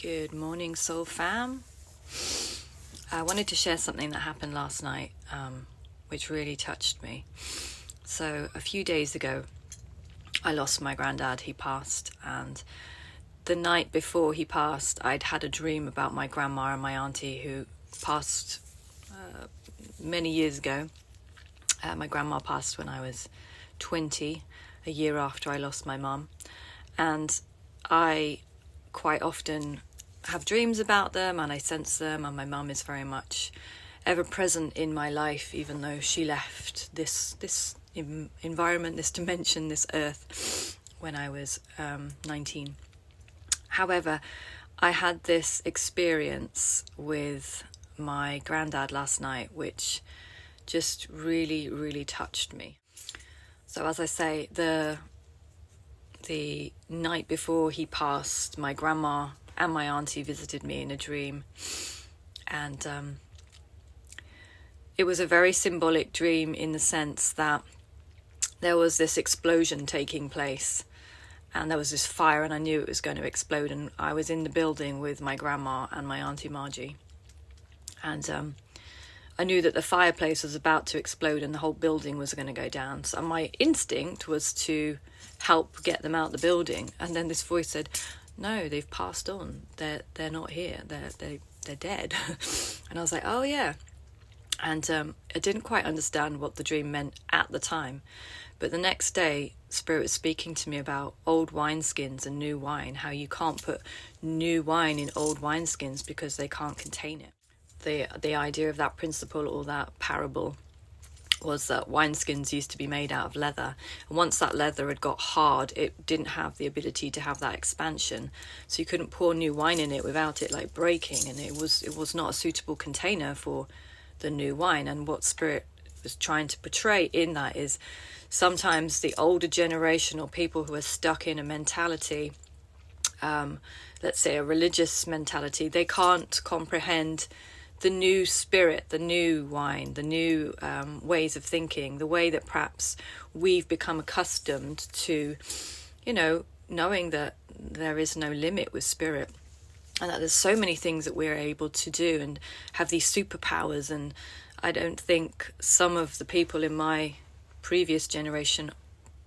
Good morning, Soul Fam. I wanted to share something that happened last night, which really touched me. So a few days ago, I lost my granddad. He passed, and the night before he passed, I'd had a dream about my grandma and my auntie who passed many years ago. My grandma passed when I was 20, a year after I lost my mum, and I quite often have dreams about them and I sense them, and my mum is very much ever present in my life, even though she left this environment, this dimension, this earth when I was 19. However, I had this experience with my granddad last night which just really, really touched me. So as I say, the night before he passed, my grandma and my auntie visited me in a dream, and it was a very symbolic dream in the sense that there was this explosion taking place and there was this fire, and I knew it was going to explode, and I was in the building with my grandma and my auntie Margie, and I knew that the fireplace was about to explode and the whole building was going to go down. So my instinct was to help get them out the building, and then this voice said, "No, they've passed on. They're not here. They're dead." And I was like, "Oh yeah." And I didn't quite understand what the dream meant at the time, but the next day, Spirit was speaking to me about old wineskins and new wine. How you can't put new wine in old wineskins because they can't contain it. The idea of that principle, or that parable, was that wineskins used to be made out of leather, and once that leather had got hard, it didn't have the ability to have that expansion, so you couldn't pour new wine in it without it like breaking, and it was not a suitable container for the new wine. And what Spirit was trying to portray in that is sometimes the older generation, or people who are stuck in a mentality, let's say a religious mentality, they can't comprehend the new spirit, the new wine, the new ways of thinking, the way that perhaps we've become accustomed to, knowing that there is no limit with Spirit, and that there's so many things that we're able to do and have these superpowers. And I don't think some of the people in my previous generation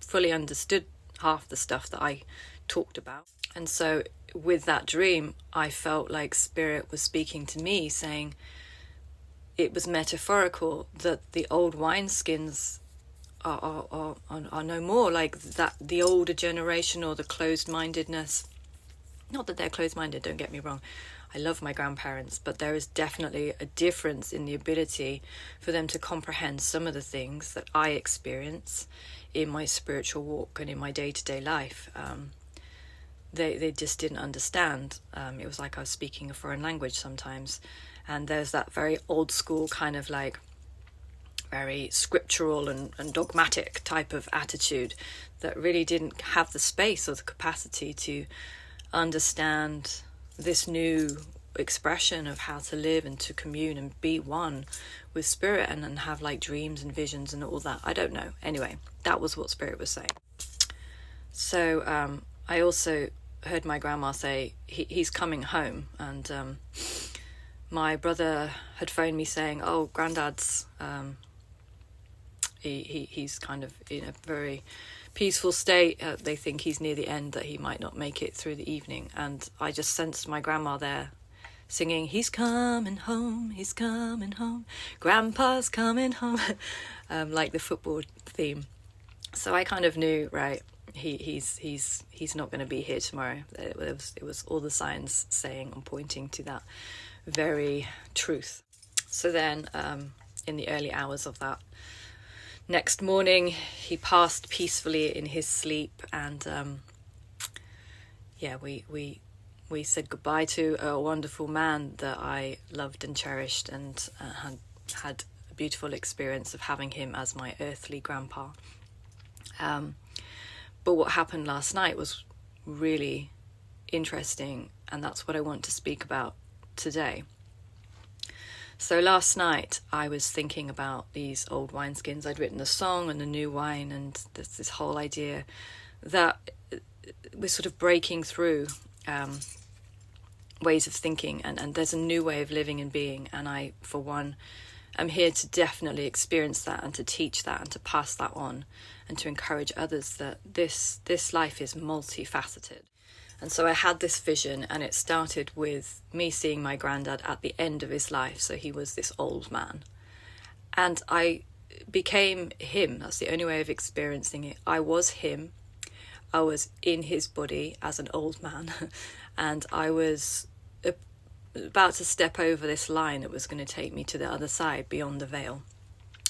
fully understood half the stuff that I talked about. And so with that dream, I felt like Spirit was speaking to me, saying it was metaphorical, that the old wineskins are no more, like that the older generation, or the closed-mindedness. Not that they're closed-minded, don't get me wrong. I love my grandparents, but there is definitely a difference in the ability for them to comprehend some of the things that I experience in my spiritual walk and in my day-to-day life. They just didn't understand. It was like I was speaking a foreign language sometimes. And there's that very old school kind of like very scriptural and dogmatic type of attitude that really didn't have the space or the capacity to understand this new expression of how to live and to commune and be one with Spirit, and have like dreams and visions and all that. I don't know. Anyway, that was what Spirit was saying. So I also heard my grandma say he's coming home, and my brother had phoned me saying, "Oh, Granddad's he's kind of in a very peaceful state. They think he's near the end, that he might not make it through the evening." And I just sensed my grandma there singing, "He's coming home, he's coming home, Grandpa's coming home," like the football theme. So I kind of knew, right, he's not going to be here tomorrow. It was all the signs saying and pointing to that very truth. So then in the early hours of that next morning, he passed peacefully in his sleep, and we said goodbye to a wonderful man that I loved and cherished, and had a beautiful experience of having him as my earthly grandpa. But what happened last night was really interesting, and that's what I want to speak about today. So last night I was thinking about these old wineskins. I'd written a song and a new wine, and there's this whole idea that we're sort of breaking through ways of thinking, and there's a new way of living and being, and I, for one, am here to definitely experience that and to teach that and to pass that on and to encourage others that this life is multifaceted. And so I had this vision, and it started with me seeing my granddad at the end of his life. So he was this old man, and I became him. That's the only way of experiencing it. I was him. I was in his body as an old man, and I was about to step over this line that was going to take me to the other side, beyond the veil.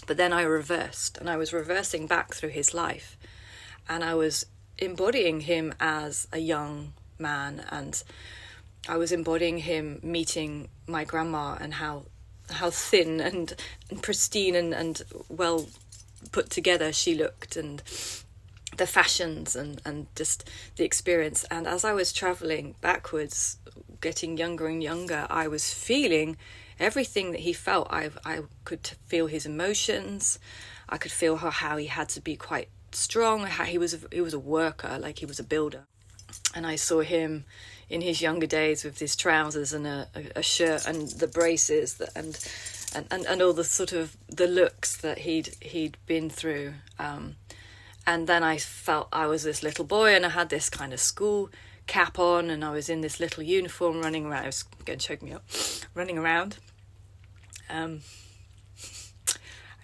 But then I reversed, and I was reversing back through his life, and I was embodying him as a young man, and I was embodying him meeting my grandma, and how thin and pristine and well put together she looked, and the fashions and just the experience. And as I was traveling backwards, getting younger and younger, I was feeling everything that he felt. I could feel his emotions. I could feel how he had to be quite strong, how he was a worker, like he was a builder. And I saw him in his younger days with his trousers and a shirt and the braces and all the sort of the looks that he'd been through. And then I felt I was this little boy, and I had this kind of school cap on, and I was in this little uniform running around. It was going to choke me up. Running around. I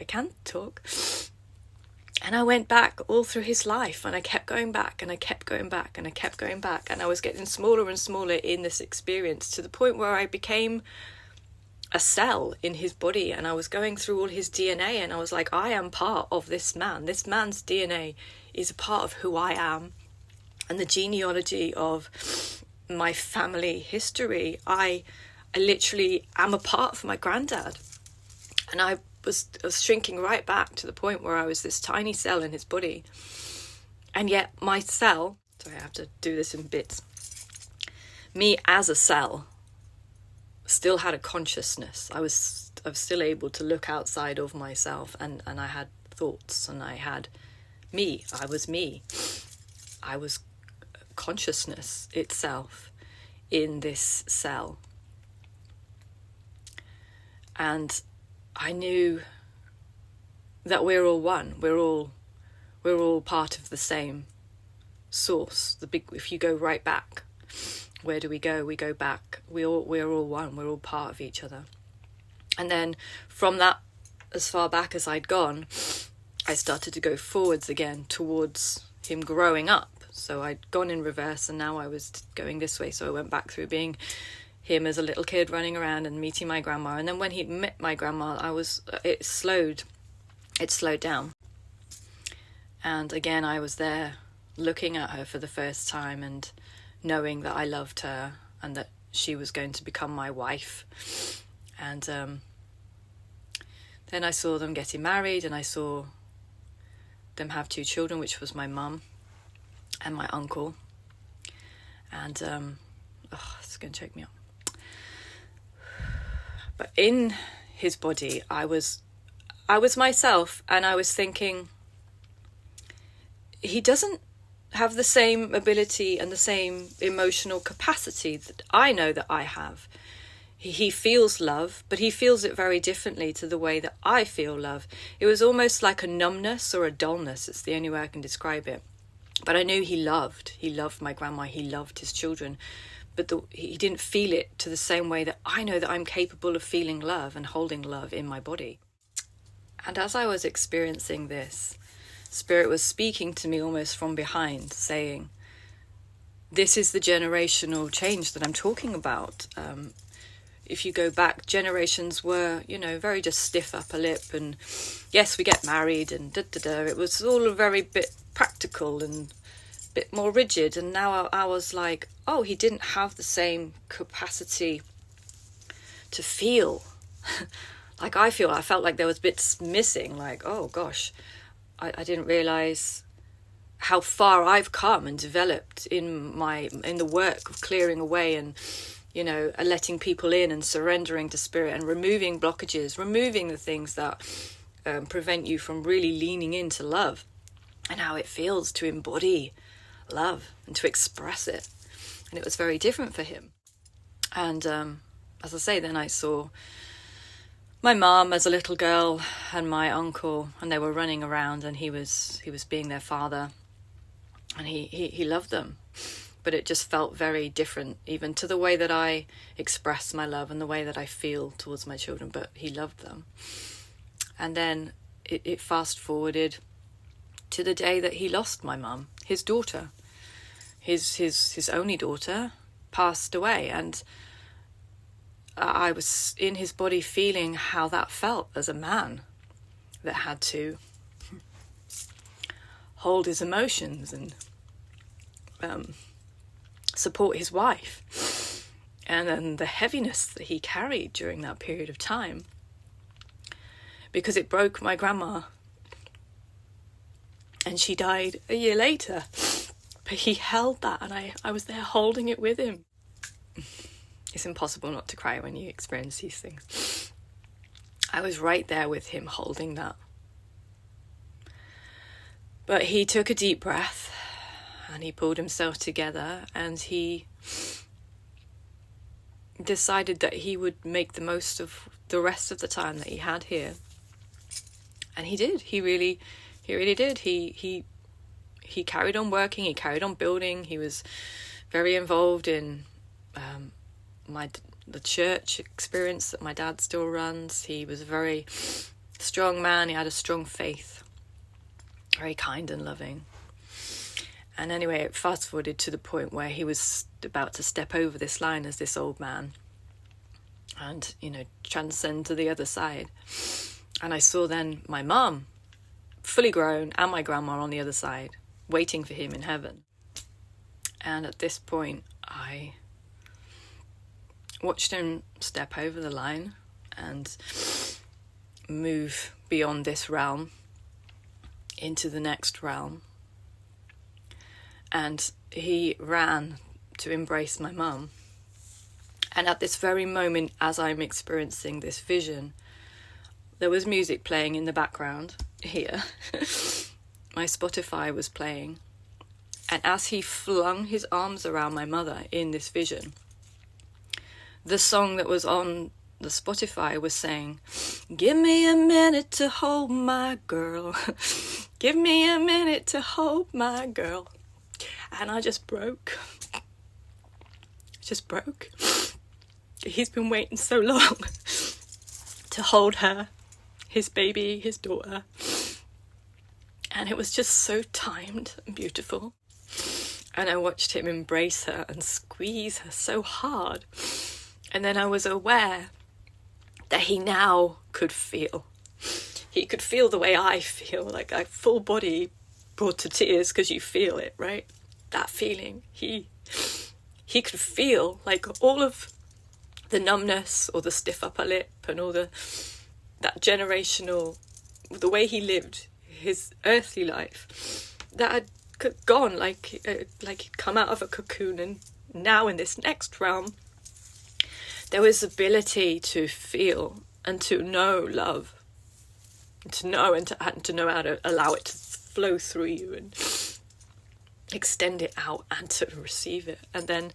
can't talk. And I went back all through his life, and I kept going back, and I kept going back, and I kept going back, and I was getting smaller and smaller in this experience, to the point where I became a cell in his body, and I was going through all his DNA, and I was like, I am part of this man. This man's DNA is a part of who I am, and the genealogy of my family history. I literally am a part of my granddad, and I was shrinking right back to the point where I was this tiny cell in his body. And yet my cell, so I have to do this in bits, me as a cell still had a consciousness. I was still able to look outside of myself, and I had thoughts, and I had me. I was me. I was consciousness itself in this cell. And I knew that we're all one. We're all part of the same source. If you go right back, where do we go? We go back. We're all one. We're all part of each other. And then from that, as far back as I'd gone, I started to go forwards again towards him growing up. So I'd gone in reverse, and now I was going this way. So I went back through being him as a little kid running around and meeting my grandma. And then when he met my grandma, it slowed down. And again, I was there looking at her for the first time and knowing that I loved her and that she was going to become my wife. And then I saw them getting married, and I saw them have 2 children, which was my mum and my uncle. And it's going to choke me up. But in his body, I was myself, and I was thinking, he doesn't have the same ability and the same emotional capacity that I know that I have. He feels love, but he feels it very differently to the way that I feel love. It was almost like a numbness or a dullness. It's the only way I can describe it. But I knew he loved my grandma, he loved his children, but he didn't feel it to the same way that I know that I'm capable of feeling love and holding love in my body. And as I was experiencing this, Spirit was speaking to me almost from behind, saying, this is the generational change that I'm talking about. If you go back, generations were, very just stiff upper lip, and yes, we get married and da-da-da. It was all a very bit practical and a bit more rigid. And now I was like, oh, he didn't have the same capacity to feel like I feel. I felt like there was bits missing, like, oh gosh, I didn't realise how far I've come and developed in the work of clearing away and letting people in and surrendering to Spirit and removing blockages, removing the things that prevent you from really leaning into love, and how it feels to embody love and to express it. And it was very different for him. And as I say, then I saw my mum as a little girl and my uncle, and they were running around, and he was being their father, and he loved them. But it just felt very different, even to the way that I express my love and the way that I feel towards my children, but he loved them. And then it fast forwarded to the day that he lost my mum. His daughter, his only daughter, passed away, and I was in his body feeling how that felt as a man that had to hold his emotions and support his wife, and then the heaviness that he carried during that period of time, because it broke my grandma, and she died a year later, but he held that, and I was there holding it with him. It's impossible not to cry when you experience these things. I was right there with him holding that. But he took a deep breath, and he pulled himself together, and he decided that he would make the most of the rest of the time that he had here. And he did. He really did. He carried on working. He carried on building. He was very involved in the church experience that my dad still runs. He was a very strong man. He had a strong faith. Very kind and loving. And anyway, it fast forwarded to the point where he was about to step over this line as this old man and, transcend to the other side. And I saw then my mum, fully grown, and my grandma on the other side, waiting for him in heaven. And at this point, I watched him step over the line and move beyond this realm into the next realm. And he ran to embrace my mum. And at this very moment, as I'm experiencing this vision, there was music playing in the background here. My Spotify was playing. And as he flung his arms around my mother in this vision, the song that was on the Spotify was saying, "Give me a minute to hold my girl. Give me a minute to hold my girl." And I just broke. Just broke. He's been waiting so long to hold her, his baby, his daughter. And it was just so timed and beautiful. And I watched him embrace her and squeeze her so hard. And then I was aware that he now could feel. He could feel the way I feel, like a full body brought to tears because you feel it, right? That feeling. He could feel like all of the numbness or the stiff upper lip and all that generational, the way he lived his earthly life, that had gone like he'd come out of a cocoon, and now in this next realm, there was ability to feel and to know love, to know and to know how to allow it to flow through you and extend it out and to receive it. And then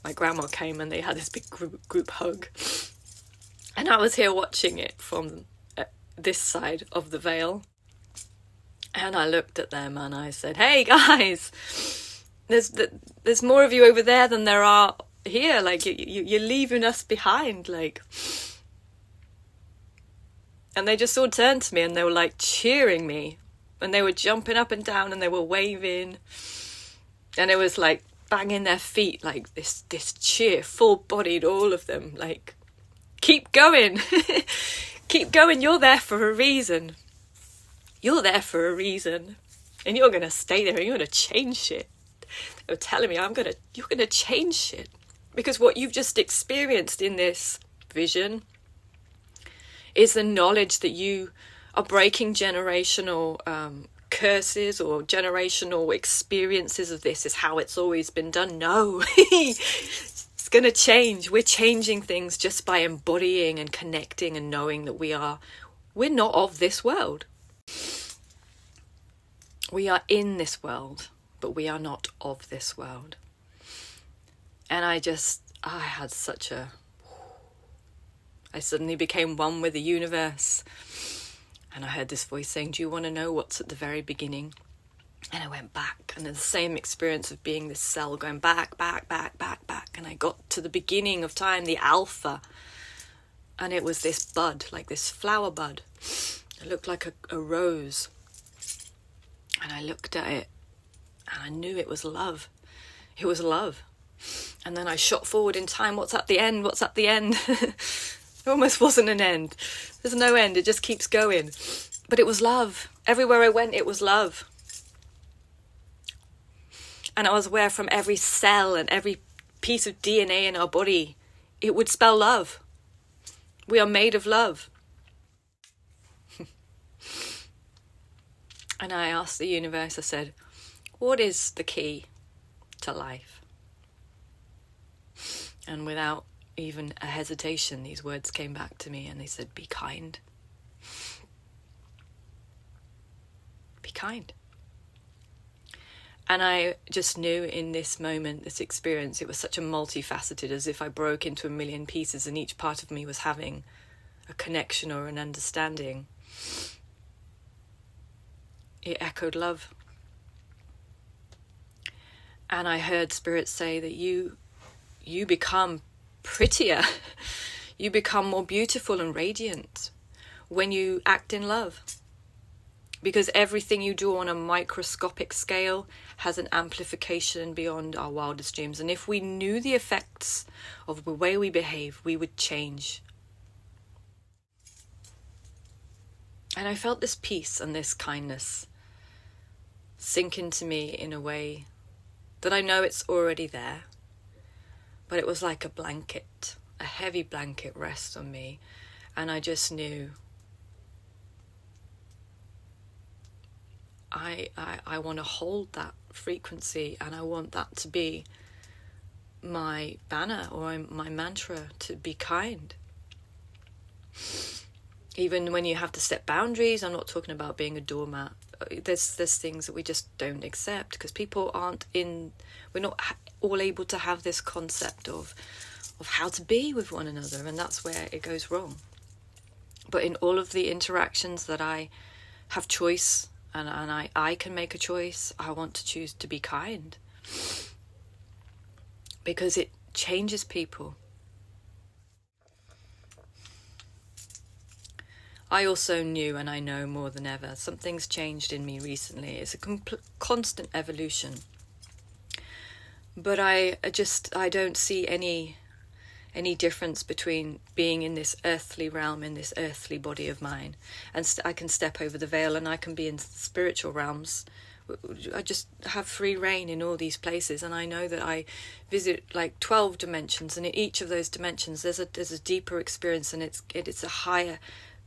my grandma came and they had this big group hug, and I was here watching it from this side of the veil, and I looked at them and I said, "Hey guys, there's more of you over there than there are here. Like you're leaving us behind, like." And they just all turned to me and they were like cheering me, and they were jumping up and down and they were waving, and it was like banging their feet, like this cheer, full-bodied, all of them, like, keep going. Keep going, you're there for a reason. You're there for a reason, and you're going to stay there and you're going to change shit. They were telling me, you're going to change shit, because what you've just experienced in this vision is the knowledge that you are breaking generational curses or generational experiences of this is how it's always been done. No, it's going to change. We're changing things just by embodying and connecting and knowing that we're not of this world. We are in this world, but we are not of this world. And I I suddenly became one with the universe. And I heard this voice saying, do you want to know what's at the very beginning? And I went back, and the same experience of being this cell going back. And I got to the beginning of time, the alpha. And it was this bud, like this flower bud. It looked like a rose. And I looked at it, and I knew it was love. It was love. And then I shot forward in time. What's at the end? What's at the end? There almost wasn't an end. There's no end. It just keeps going. But it was love. Everywhere I went, it was love. And I was aware from every cell and every piece of DNA in our body, it would spell love. We are made of love. And I asked the universe, I said, what is the key to life? And without even a hesitation, these words came back to me, and they said, be kind. Be kind. And I just knew in this moment, this experience, it was such a multifaceted, as if I broke into a million pieces and each part of me was having a connection or an understanding. It echoed love. And I heard Spirit say that you become prettier, you become more beautiful and radiant when you act in love. Because everything you do on a microscopic scale has an amplification beyond our wildest dreams. And if we knew the effects of the way we behave, we would change. And I felt this peace and this kindness sink into me in a way that I know it's already there. But it was like a blanket, a heavy blanket rests on me. And I just knew I want to hold that frequency, and I want that to be my banner or my mantra, to be kind. Even when you have to set boundaries, I'm not talking about being a doormat. There's things that we just don't accept because people we're not all able to have this concept of how to be with one another, and that's where it goes wrong. But in all of the interactions that I have choice, and I can make a choice, I want to choose to be kind. Because it changes people. I also knew, and I know more than ever, something's changed in me recently. It's a constant evolution. But I don't see any difference between being in this earthly realm, in this earthly body of mine, and I can step over the veil and I can be in spiritual realms. I just have free reign in all these places, and I know that I visit like 12 dimensions, and in each of those dimensions there's a deeper experience, and it's a higher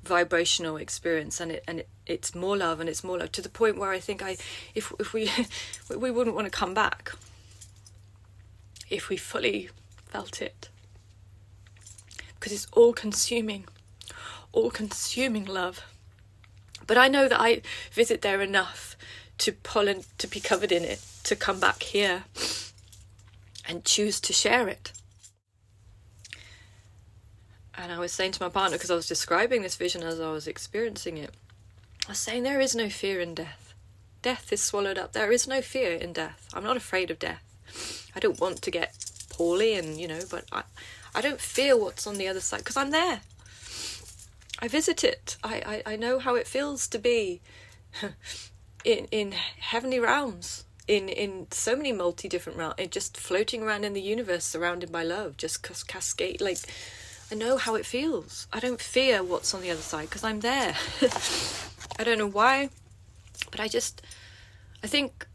vibrational experience, and it's more love, and it's more love, to the point where I think if we we wouldn't want to come back if we fully felt it. Because it's all-consuming love. But I know that I visit there enough to to be covered in it, to come back here and choose to share it. And I was saying to my partner, because I was describing this vision as I was experiencing it, I was saying there is no fear in death. Death is swallowed up. There is no fear in death. I'm not afraid of death. I don't want to get poorly, and but I don't fear what's on the other side, because I'm there. I visit it. I know how it feels to be in heavenly realms, in so many different realms, just floating around in the universe, surrounded by love, just cascade. Like, I know how it feels. I don't fear what's on the other side, because I'm there. I don't know why, but I think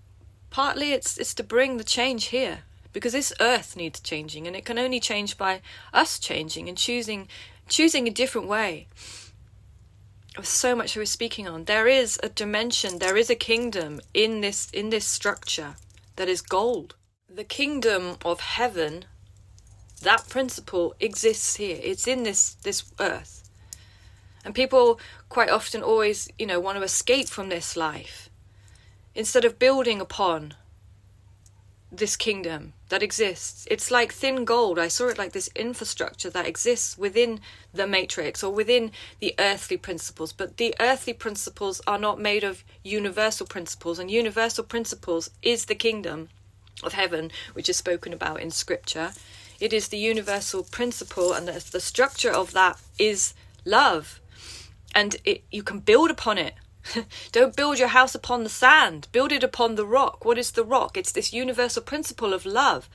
partly it's to bring the change here. Because this earth needs changing, and it can only change by us changing and choosing a different way. There's so much I was speaking on. There is a dimension, there is a kingdom in this structure that is gold. The kingdom of heaven, that principle exists here. It's in this earth. And people quite often always, want to escape from this life instead of building upon this kingdom that exists. It's like thin gold. I saw it like this infrastructure that exists within the matrix or within the earthly principles. But the earthly principles are not made of universal principles, and universal principles is the kingdom of heaven, which is spoken about in scripture. It is the universal principle, and the structure of that is love. And you can build upon it. Don't build your house upon the sand. Build it upon the rock. What is the rock? It's this universal principle of love.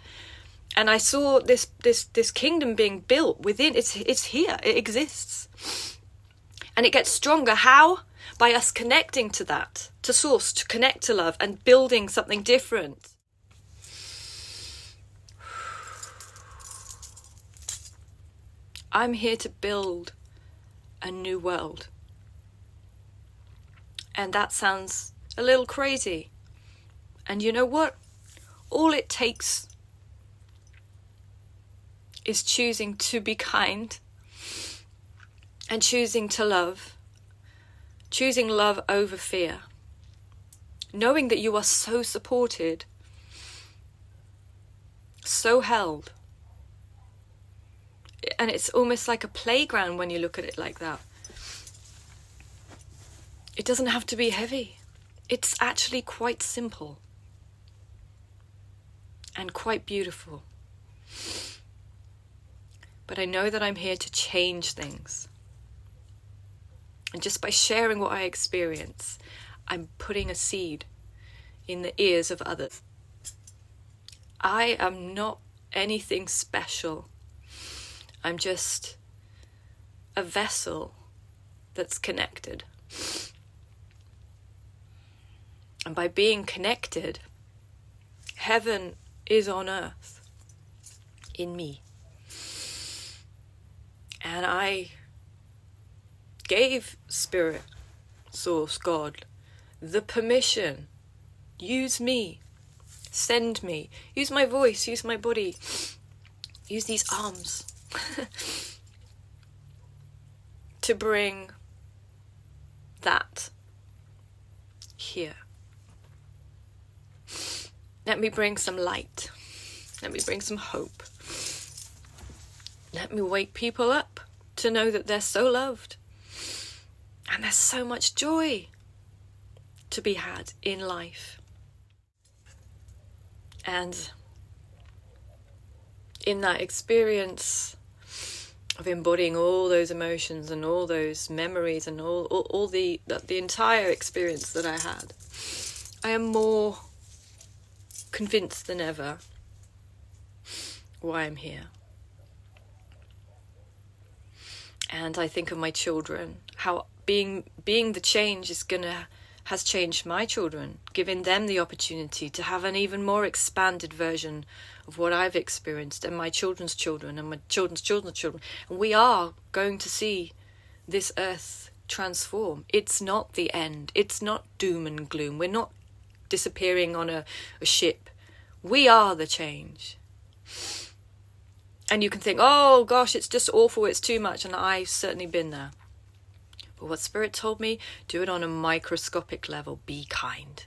And I saw this kingdom being built within. It's here. It exists. And it gets stronger. How? By us connecting to that, to source, to connect to love and building something different. I'm here to build a new world. And that sounds a little crazy. And you know what? All it takes is choosing to be kind and choosing to love. Choosing love over fear. Knowing that you are so supported, so held. And it's almost like a playground when you look at it like that. It doesn't have to be heavy. It's actually quite simple and quite beautiful. But I know that I'm here to change things. And just by sharing what I experience, I'm putting a seed in the ears of others. I am not anything special. I'm just a vessel that's connected. And by being connected, heaven is on earth in me. And I gave Spirit, Source, God, the permission. Use me. Send me. Use my voice. Use my body. Use these arms. To bring that here. Let me bring some light. Let me bring some hope. Let me wake people up to know that they're so loved. And there's so much joy to be had in life. And in that experience of embodying all those emotions and all those memories and all the entire experience that I had, I am more convinced than ever why I'm here. And I think of my children, how being the change has changed my children, giving them the opportunity to have an even more expanded version of what I've experienced, and my children's children and my children's children's children. And we are going to see this earth transform. It's not the end. It's not doom and gloom. We're not disappearing on a ship. We are the change. And you can think, oh gosh, it's just awful, it's too much. And I've certainly been there. But what Spirit told me, do it on a microscopic level. Be kind.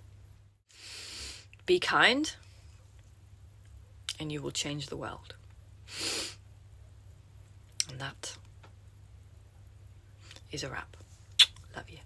Be kind, and you will change the world. And that is a wrap. Love you.